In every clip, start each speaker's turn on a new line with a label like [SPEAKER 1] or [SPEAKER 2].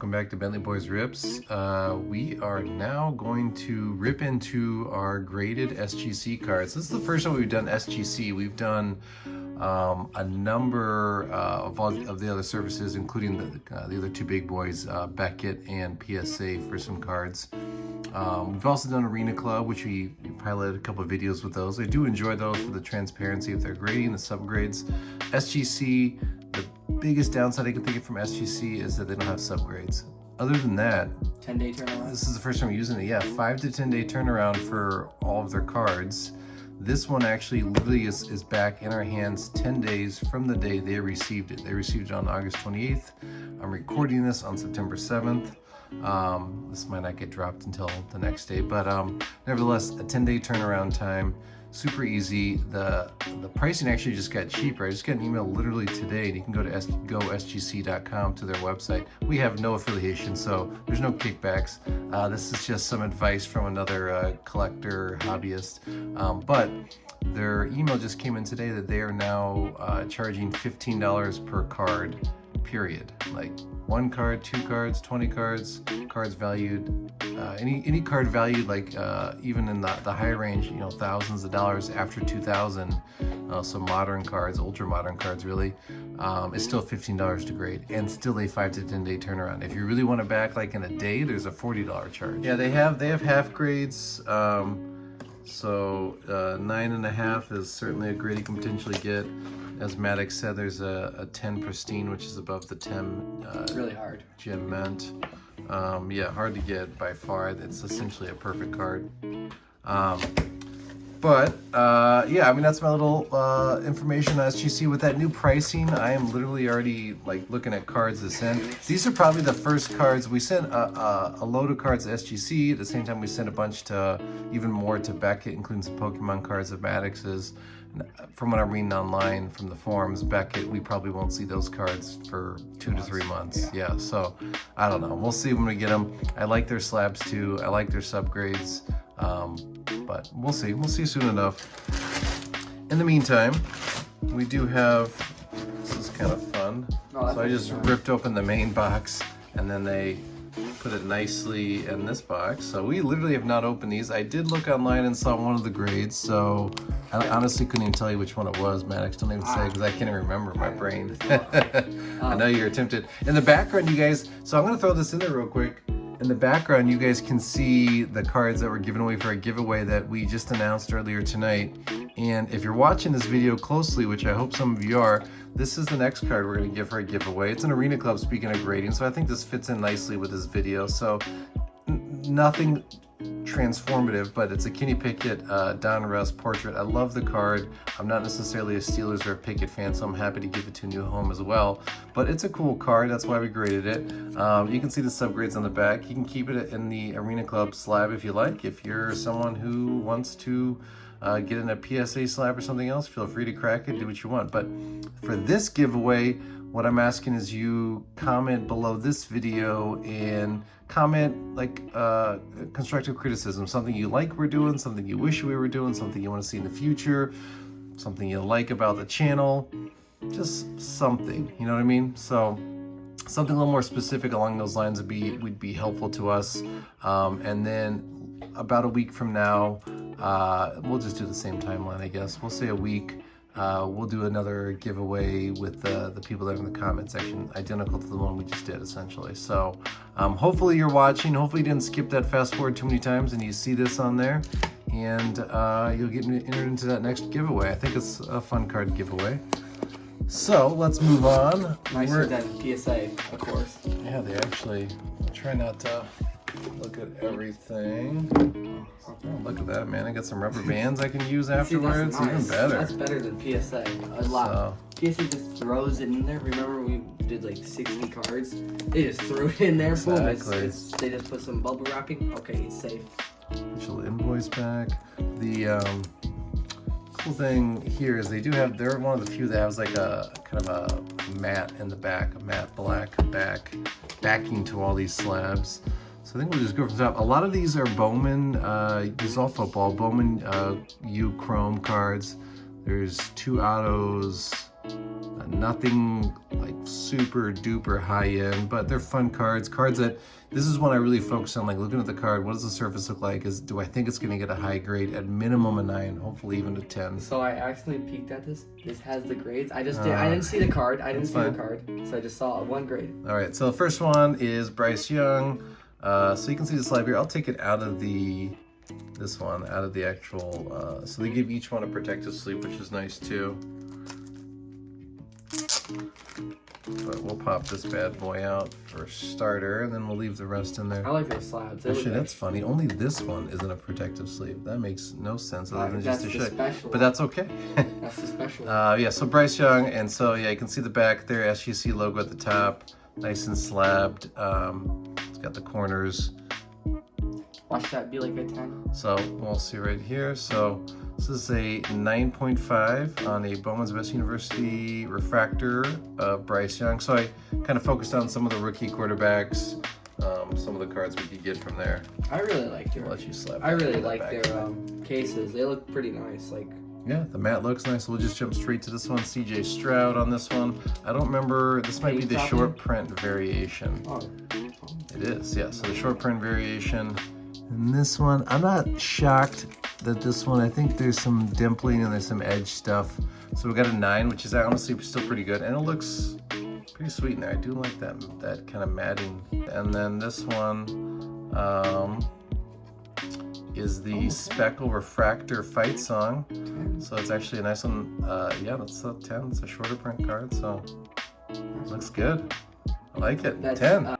[SPEAKER 1] welcome back to Bentley Boys Rips. We are now going to rip into our graded SGC cards. This is the first time we've done SGC. We've done a number of the other services, including the other two big boys, Beckett and PSA for some cards. We've also done Arena Club, which we piloted a couple of videos with those. I do enjoy those for the transparency of their grading, the subgrades. SGC, the biggest downside I can think of from SGC is that they don't have subgrades. Other than that,
[SPEAKER 2] 10-day turnaround.
[SPEAKER 1] This is the first time I'm using it. Yeah, 5 to 10 day turnaround for all of their cards. This one actually literally is back in our hands 10 days from the day they received it. They received it on August 28th. I'm recording this on September 7th. This might not get dropped until the next day, but nevertheless, a 10-day turnaround time. Super easy. The pricing actually just got cheaper. I just got an email literally today, and you can go to gosgc.com to their website. We have no affiliation, so there's no kickbacks. This is just some advice from another collector, hobbyist. But their email just came in today that they are now charging $15 per card, period. Like 1 card, 2 cards, 20 cards, cards valued, any card valued like even in the high range, you know, thousands of dollars after 2000, so modern cards, ultra modern cards really, it's still $15 to grade and still a 5 to 10 day turnaround. If you really want it back like in a day, there's a $40 charge. Yeah, they have half grades, so 9.5 is certainly a grade you can potentially get. As Maddox said, there's a 10 pristine, which is above the 10
[SPEAKER 2] really hard
[SPEAKER 1] gem mint. Yeah, hard to get by far. It's essentially a perfect card. But yeah, I mean, that's my little information on SGC. With that new pricing, I am literally already like looking at cards to send. These are probably the first cards. We sent a load of cards to SGC. At the same time, we sent a bunch to, even more to Beckett, including some Pokemon cards of Maddox's. From what I'm reading online from the forums, Beckett, we probably won't see those cards for 2 to 3 months. Yeah, so I don't know. We'll see when we get them. I like their slabs too. I like their subgrades, but we'll see. We'll see soon enough. In the meantime, we do have, this is kind of fun. So I just ripped open the main box, and then they put it nicely in this box. So we literally have not opened these. I did look online and saw one of the grades, so I honestly couldn't even tell you which one it was. Maddox, don't even say, because I can't even remember my brain. I know you're tempted. In the background, you guys, so I'm going to throw this in there real quick. In the background, you guys can see the cards that were given away for a giveaway that we just announced earlier tonight. And if you're watching this video closely, which I hope some of you are, this is the next card we're going to give for a giveaway. It's an Arena Club, speaking of grading, so I think this fits in nicely with this video. So nothing transformative, but it's a Kenny Pickett Don Russ portrait. I love the card. I'm not necessarily a Steelers or a Pickett fan, so I'm happy to give it to a new home as well. But it's a cool card. That's why we graded it. You can see the subgrades on the back. You can keep it in the Arena Club slab if you like. If you're someone who wants to get in a PSA slab or something else, feel free to crack it, do what you want. But for this giveaway, what I'm asking is you comment below this video and comment like constructive criticism, something you like we're doing, something you wish we were doing, something you want to see in the future, something you like about the channel, just something, you know what I mean? So something a little more specific along those lines would be helpful to us. And then about a week from now, we'll just do the same timeline, I guess. We'll say a week. We'll do another giveaway with the people that are in the comment section, identical to the one we just did, essentially. So hopefully you're watching. Hopefully you didn't skip that fast forward too many times and you see this on there, and you'll get entered into that next giveaway. I think it's a fun card giveaway. So let's move on.
[SPEAKER 2] Nicer than PSA, of course.
[SPEAKER 1] Yeah, they actually try not to look at everything. Oh, look at that, man. I got some rubber bands I can use afterwards.
[SPEAKER 2] See,
[SPEAKER 1] nice. Even better.
[SPEAKER 2] That's better than PSA. A lot. PSA just throws it in there. Remember we did like 60 cards? They just threw it in there.
[SPEAKER 1] Exactly.
[SPEAKER 2] Boom. They just put some bubble wrapping. Okay, it's safe.
[SPEAKER 1] Initial invoice back. The cool thing here is they're one of the few that has like a kind of a matte in the back, a matte black backing to all these slabs. So I think we'll just go from the top. A lot of these are Bowman, these all football, Bowman U Chrome cards. There's 2 autos, nothing like super duper high end, but they're fun cards. Cards that, this is one I really focus on, like looking at the card, what does the surface look like? Do I think it's gonna get a high grade? At minimum a 9, hopefully even a 10.
[SPEAKER 2] So I accidentally peeked at this. This has the grades. I didn't see the card. The card. So I just saw one grade.
[SPEAKER 1] All right, so the first one is Bryce Young. So you can see the slab here. I'll take it out of this one, out of the actual, so they give each one a protective sleeve, which is nice too. But we'll pop this bad boy out for starter, and then we'll leave the rest in there.
[SPEAKER 2] I like those slabs.
[SPEAKER 1] Actually, that's funny. Only this one isn't a protective sleeve. That makes no sense other than just a shape. But that's okay.
[SPEAKER 2] That's the special.
[SPEAKER 1] Yeah, so Bryce Young, and so yeah, you can see the back there, SGC logo at the top, nice and slabbed. It's got the corners.
[SPEAKER 2] Watch that be like a 10.
[SPEAKER 1] So we'll see right here. So this is a 9.5 on a Bowman's Best University refractor of Bryce Young. So I kind of focused on some of the rookie quarterbacks, some of the cards we could get from there.
[SPEAKER 2] I really like
[SPEAKER 1] I'll let you slap.
[SPEAKER 2] I really like their cases. They look pretty nice. Like,
[SPEAKER 1] yeah, the mat looks nice. We'll just jump straight to this one. CJ Stroud on this one. I don't remember. This might be the short print variation.
[SPEAKER 2] Oh.
[SPEAKER 1] It is, yeah. So the short print variation. And this one, I'm not shocked that this one, I think there's some dimpling and there's some edge stuff. So we got a 9, which is honestly still pretty good. And it looks pretty sweet in there. I do like that kind of matting. And then this one is the Speckle Refractor Fight Song. So it's actually a nice one. Yeah, that's a 10. It's a shorter print card, so it looks good. I like it. 10.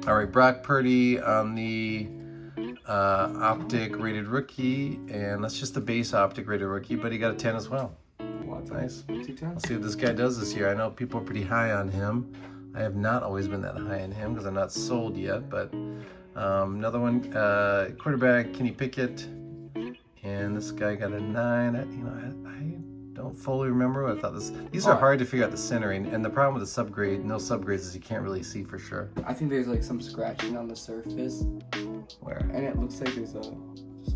[SPEAKER 1] All right, Brock Purdy on the optic rated rookie, and that's just the base optic rated rookie, but he got a 10 as well. Nice. I'll see what this guy does this year. I know people are pretty high on him. I have not always been that high on him because I'm not sold yet, but another one, quarterback Kenny Pickett, and this guy got a 9. I don't fully remember. I thought these are hard to figure out the centering, and the problem with the no subgrades is you can't really see for sure.
[SPEAKER 2] I think there's like some scratching on the surface.
[SPEAKER 1] Where?
[SPEAKER 2] And it looks like there's just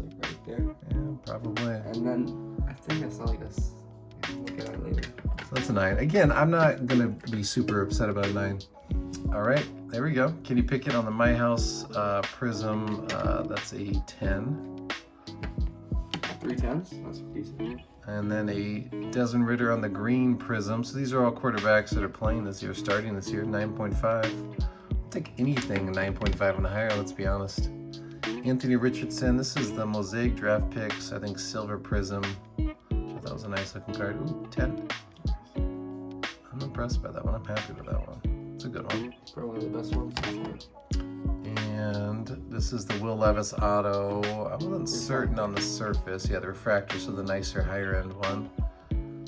[SPEAKER 2] like right there.
[SPEAKER 1] Yeah, probably.
[SPEAKER 2] And then I think I saw like a. Look at it later.
[SPEAKER 1] So that's a 9. Again, I'm not gonna be super upset about a 9. All right, there we go. Kenny Pickett on the My House Prism. That's a 10.
[SPEAKER 2] 3 10s. That's decent.
[SPEAKER 1] And then a Desmond Ridder on the green Prism. So these are all quarterbacks that are playing this year, starting this year. 9.5. I'll take anything 9.5 and higher. Let's be honest. Anthony Richardson. This is the Mosaic Draft Picks. I think Silver Prism. That was a nice looking card. Ooh, 10. I'm impressed by that one. I'm happy with that one. It's a good one.
[SPEAKER 2] Probably one of the best ones.
[SPEAKER 1] And this is the Will Levis Auto. I wasn't certain on the surface. Yeah, the refractor, so the nicer higher end one.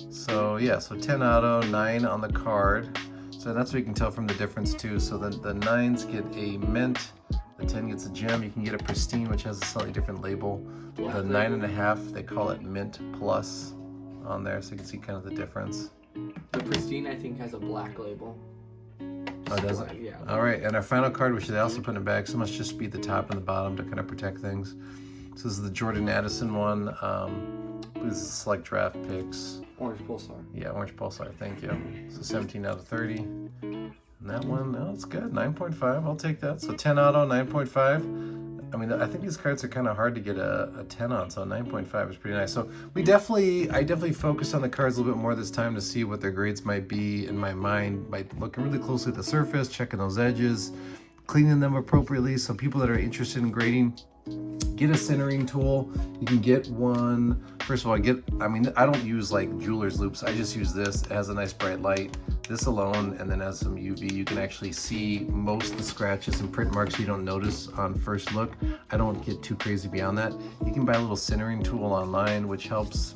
[SPEAKER 1] So yeah, so 10 auto, 9 on the card. So that's what you can tell from the difference too. So the 9s get a mint, the 10 gets a gem. You can get a pristine, which has a slightly different label. The 9.5, they call it mint plus on there, so you can see kind of the difference.
[SPEAKER 2] The pristine, I think, has a black label.
[SPEAKER 1] Oh, does it?
[SPEAKER 2] Yeah.
[SPEAKER 1] All right, and our final card, which they also put in a bag, so must just be the top and the bottom to kind of protect things. So this is the Jordan Addison one. This is Select Draft Picks.
[SPEAKER 2] Orange Pulsar.
[SPEAKER 1] Yeah, Orange Pulsar, thank you. So 17 out of 30. And that one, no, it's good, 9.5, I'll take that. So 10 auto, 9.5. I mean, I think these cards are kind of hard to get a 10 on, so 9.5 is pretty nice. So I definitely focused on the cards a little bit more this time to see what their grades might be in my mind by looking really closely at the surface, checking those edges, cleaning them appropriately. So people that are interested in grading, get a centering tool. You can get one. First of all, I don't use like jeweler's loops. I just use this. It has a nice bright light. This alone, and then has some UV. You can actually see most of the scratches and print marks you don't notice on first look. I don't get too crazy beyond that. You can buy a little centering tool online, which helps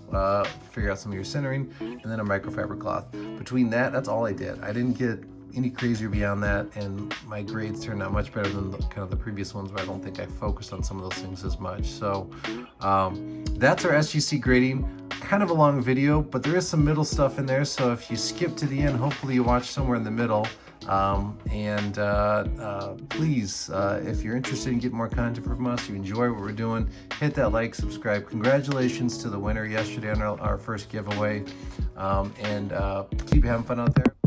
[SPEAKER 1] figure out some of your centering, and then a microfiber cloth. Between that, that's all I did. I didn't get any crazier beyond that, and my grades turned out much better than the previous ones, but I don't think I focused on some of those things as much. So that's our SGC grading. kind of a long video, but there is some middle stuff in there, so if you skip to the end, hopefully you watch somewhere in the middle. Please, if you're interested in getting more content from us, you enjoy what we're doing, hit that like, subscribe. Congratulations to the winner yesterday on our first giveaway, and keep having fun out there.